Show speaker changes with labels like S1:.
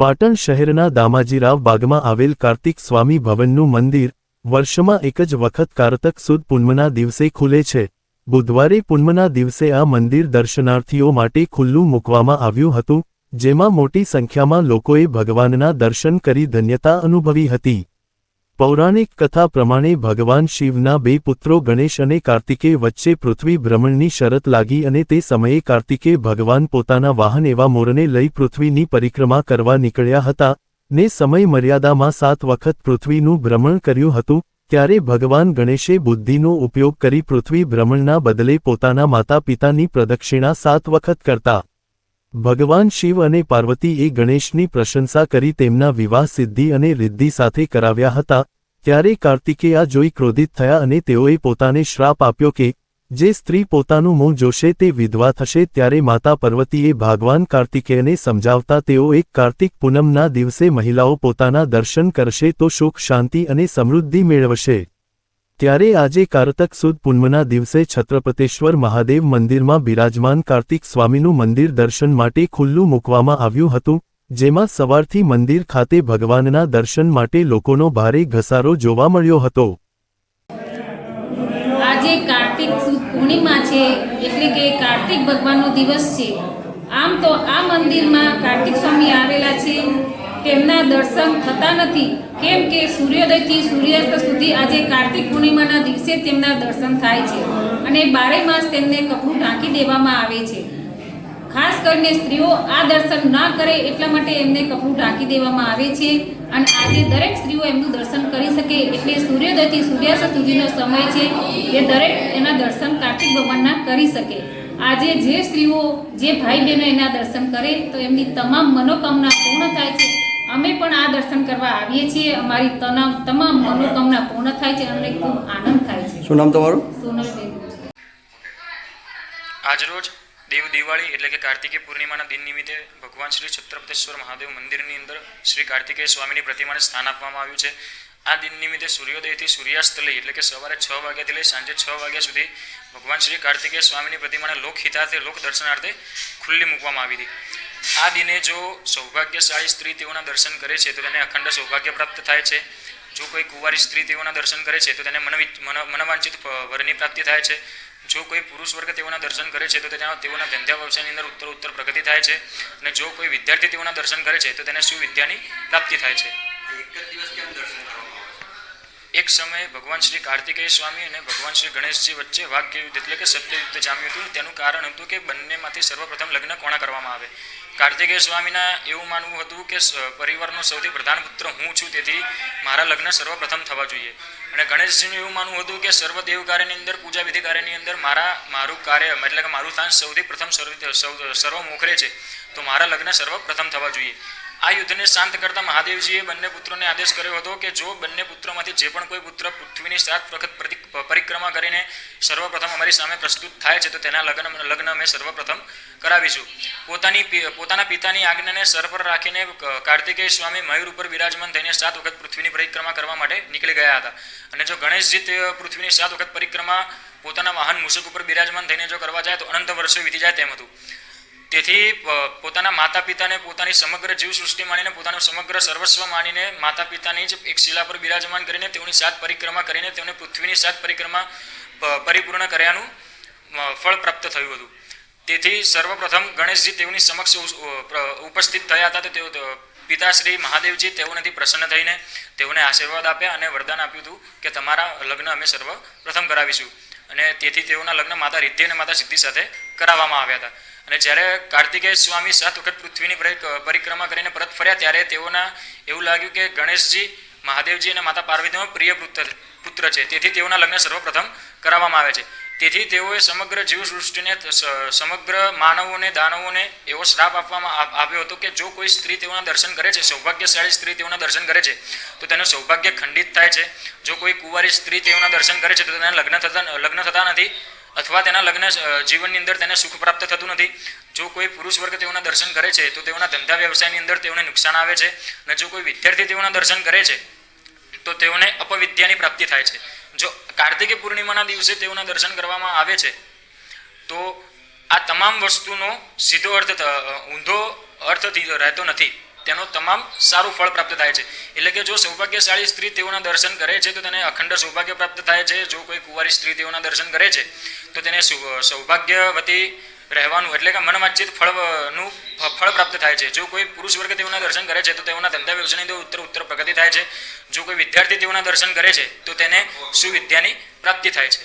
S1: પાટણ શહેરના દામાજીરાવ બાગમાં આવેલ કાર્તિક સ્વામી ભવનનું મંદિર વર્ષમાં એક જ વખત કારતક સુદ પૂનમના દિવસે ખુલે છે। બુધવારે પૂનમના દિવસે આ મંદિર દર્શનાર્થીઓ માટે ખુલ્લું મૂકવામાં આવ્યું હતું, જેમાં મોટી સંખ્યામાં લોકોએ ભગવાનના દર્શન કરી ધન્યતા અનુભવી હતી। પૌરાણિક કથા પ્રમાણે ભગવાન શિવના બે પુત્રો ગણેશ અને કાર્તિકે વચ્ચે પૃથ્વી ભ્રમણની શરત લાગી અને તે સમયે કાર્તિકે ભગવાન પોતાના વાહન એવા મોરને લઈ પૃથ્વીની પરિક્રમા કરવા નીકળ્યા હતા ને સમય મર્યાદામાં 7 વખત પૃથ્વીનું ભ્રમણ કર્યું હતું। ત્યારે ભગવાન ગણેશે બુદ્ધિનો ઉપયોગ કરી પૃથ્વી ભ્રમણના બદલે પોતાના માતા પિતાની પ્રદક્ષિણા 7 વખત કરતા ભગવાન શિવ અને પાર્વતીએ ગણેશની પ્રશંસા કરી તેમના વિવાહ સિદ્ધિ અને રિદ્ધિ સાથે કરાવ્યા હતા। ત્યારે કાર્તિકે આ જોઈ ક્રોધિત થયા અને તેઓએ પોતાને શ્રાપ આપ્યો કે જે સ્ત્રી પોતાનું મોં જોશે તે વિધવા થશે। ત્યારે માતા પાર્વતીએ ભગવાન કાર્તિકેયને સમજાવતા તેઓ એક કાર્તિક પૂનમના દિવસે મહિલાઓ પોતાના દર્શન કરશે તો સુખ શાંતિ અને સમૃદ્ધિ મેળવશે। ત્યારે આજે કારતક સુદ પૂનમના દિવસે છત્રપતેશ્વર મહાદેવ મંદિરમાં બિરાજમાન કાર્તિક સ્વામીનું મંદિર દર્શન માટે ખુલ્લું મૂકવામાં આવ્યું હતું, જેમાં સવારથી મંદિર ખાતે ભગવાનના દર્શન માટે લોકોનો ભારે ઘસારો જોવા મળ્યો હતો।
S2: આજે કાર્તિક સુદ પૂર્ણિમા છે, એટલે કે કાર્તિક ભગવાનનો દિવસ છે। આમ તો આ મંદિરમાં કાર્તિક સ્વામી આવેલા છે, તેમના દર્શન થતા નથી, કેમ કે સૂર્યોદયથી સૂર્યાસ્ત સુધી આજે કાર્તિક પૂર્ણિમાના દિવસે તેમના દર્શન થાય છે અને 12 માસ તેમને કપડું ઢાંકી દેવામાં આવે છે। ખાસ કરીને સ્ત્રીઓ આ દર્શન ના કરે એટલા માટે એમને કપડું ઢાંકી દેવામાં આવે છે અને આજે દરેક સ્ત્રીઓ એમનું દર્શન કરી શકે, એટલે સૂર્યોદયથી સૂર્યાસ્ત સુધીનો સમય છે એ દરેક એના દર્શન કાર્તિક ભગવાનના કરી શકે। આજે જે સ્ત્રીઓ જે ભાઈ બહેનો એના દર્શન કરે તો એમની તમામ મનોકામના પૂર્ણ થાય છે। અમે પણ આ દર્શન કરવા આવીએ છીએ, અમારી તમામ મનોકામના પૂર્ણ થાય છે, અમને ખૂબ આનંદ થાય છે।
S3: શું નામ તમારું?
S2: સોનલબેન।
S4: આજરોજ દેવ દિવાળી એટલે કે કાર્તિકી પૂર્ણિમાના દિન નિમિત્તે ભગવાન શ્રી છત્રપતેશ્વર મહાદેવ મંદિરની અંદર શ્રી કાર્તિકેય સ્વામીની પ્રતિમાને સ્થાન આપવામાં આવ્યું છે। આ દિન નિમિત્તે સૂર્યોદયથી સૂર્યાસ્ત લઈ એટલે કે સવારે 6 વાગ્યાથી લઈ સાંજે 6 વાગ્યા સુધી ભગવાન શ્રી કાર્તિકેય સ્વામીની પ્રતિમાને લોકહિતાર્થે લોક દર્શનાર્થે ખુલ્લી મૂકવામાં આવી હતી। આ દિને જો સૌભાગ્યશાળી સ્ત્રી તેઓના દર્શન કરે છે તો તેને અખંડ સૌભાગ્ય પ્રાપ્ત થાય છે। જો કોઈ કુંવારી સ્ત્રી તેઓના દર્શન કરે છે તો તેને મનવાંછિત વરની પ્રાપ્તિ થાય છે। જો કોઈ પુરુષ વર્ગ તેઓના દર્શન કરે છે તો તેઓના ધંધા વ્યવસાયની અંદર ઉત્તર પ્રગતિ થાય છે અને જો કોઈ વિદ્યાર્થી તેઓના દર્શન કરે છે તો તેને સુવિદ્યાની પ્રાપ્તિ થાય છે। એક સમયે ભગવાન શ્રી કાર્તિકેય સ્વામી અને ભગવાન શ્રી ગણેશજી વચ્ચે વાક્ય યુદ્ધ એટલે કે શબ્દ યુદ્ધ જામ્યું હતું। તેનું કારણ હતું કે બંનેમાંથી સર્વપ્રથમ લગ્ન કોણા કરવામાં આવે। કાર્તિકેય સ્વામીના એવું માનવું હતું કે પરિવારનો સૌથી પ્રધાન પુત્ર હું છું, તેથી મારા લગ્ન સર્વપ્રથમ થવા જોઈએ, અને ગણેશજીનું એવું માનવું હતું કે સર્વ દેવ કાર્યની અંદર પૂજા વિધિ કાર્યની અંદર મારું કાર્ય એટલે કે મારું સ્થાન સૌથી પ્રથમ સર્વમોખરે છે, તો મારા લગ્ન સર્વપ્રથમ થવા જોઈએ। આ યુદ્ધને શાંત કરતા મહાદેવજીએ બંને પુત્રોને આદેશ કર્યો હતો કે જો બંને પુત્રોમાંથી જે પણ કોઈ પુત્ર પૃથ્વીની 7 વખત પરિક્રમા કરીને સર્વપ્રથમ અમારી સામે પ્રસ્તુત થાય છે તો તેના લગ્ન અમે સર્વપ્રથમ કરાવીશું। પોતાના પિતાની આજ્ઞાને સર પર રાખીને કાર્તિકેય સ્વામી મયુર ઉપર બિરાજમાન થઈને 7 વખત પૃથ્વીની પરિક્રમા કરવા માટે નીકળી ગયા હતા, અને જો ગણેશજી તે પૃથ્વીની 7 વખત પરિક્રમા પોતાના વાહન મૂષક ઉપર બિરાજમાન થઈને જો કરવા જાય તો અનંત વર્ષો વીતી જાય તેમ હતું। તેથી પોતાના માતા પિતાને પોતાની સમગ્ર જીવ સૃષ્ટિ માનીને પોતાનું સમગ્ર સર્વસ્વ માનીને માતા પિતાની જ એક શિલા પર બિરાજમાન કરીને તેઓની 7 પરિક્રમા કરીને તેમને પૃથ્વીની 7 પરિક્રમા પરિપૂર્ણ કર્યાનું ફળ પ્રાપ્ત થયું હતું। તેથી સર્વપ્રથમ ગણેશજી તેઓની સમક્ષ ઉપસ્થિત થયા હતા, તો તેઓ પિતાશ્રી મહાદેવજી તેઓનેથી પ્રસન્ન થઈને તેઓને આશીર્વાદ આપ્યા અને વરદાન આપ્યું હતું કે તમારા લગ્ન અમે સર્વપ્રથમ કરાવીશું, અને તેથી તેઓના લગ્ન માતા રિદ્ધિ અને માતા સિદ્ધિ સાથે કરાવવામાં આવ્યા હતા। અને જ્યારે કાર્તિકેય સ્વામી 7 વખત પૃથ્વીની પરિક્રમા કરીને પરત ફર્યા ત્યારે તેઓના એવું લાગ્યું કે ગણેશજી મહાદેવજી અને માતા પાર્વતીનો પ્રિય પુત્ર છે, તેથી તેઓના લગ્ન સર્વપ્રથમ કરાવવામાં આવે છે। તેથી તેઓએ સમગ્ર જીવ સૃષ્ટિને સમગ્ર માનવોને દાનવોને એવો શ્રાપ આપવામાં આવ્યો હતો કે જો કોઈ સ્ત્રી તેઓના દર્શન કરે છે, સૌભાગ્યશાળી સ્ત્રી તેઓના દર્શન કરે છે તો તેનું સૌભાગ્ય ખંડિત થાય છે। જો કોઈ કુંવારી સ્ત્રી તેઓના દર્શન કરે છે તો તેના લગ્ન થતા નથી, અથવા તેના લગ્ન જીવનની અંદર તેને સુખ પ્રાપ્ત થતું નથી। જો કોઈ પુરુષ વર્ગ તેઓના દર્શન કરે છે તો તેઓના ધંધા વ્યવસાયની અંદર તેઓને નુકસાન આવે છે, અને જો કોઈ વિદ્યાર્થી તેઓના દર્શન કરે છે તો તેઓને અપવિદ્યાની પ્રાપ્તિ થાય છે। જો કાર્તિકી પૂર્ણિમાના દિવસે તેઓના દર્શન કરવામાં આવે છે તો આ તમામ વસ્તુનો સીધો ઊંધો અર્થ રહેતો નથી। તેનો તમામ સારું ફળ પ્રાપ્ત થાય છે. એટલે કે જો સૌભાગ્યશાળી સ્ત્રી તેઓના દર્શન કરે છે તો તેને અખંડ સૌભાગ્ય પ્રાપ્ત થાય છે. જો કોઈ કુંવારી સ્ત્રી તેઓના દર્શન કરે છે તો તેને સૌભાગ્યવતી રહેવાનું એટલે કે મનવાંછિત ફળનું ફળ પ્રાપ્ત થાય છે. જો કોઈ પુરુષ વર્ગ તેઓના દર્શન કરે છે તો તેઓના ધંધા વ્યવસાયની ઉત્તર પ્રગતિ થાય છે. જો કોઈ વિદ્યાર્થી તેઓના દર્શન કરે છે તો તેને સુવિદ્યાની પ્રાપ્તિ થાય છે.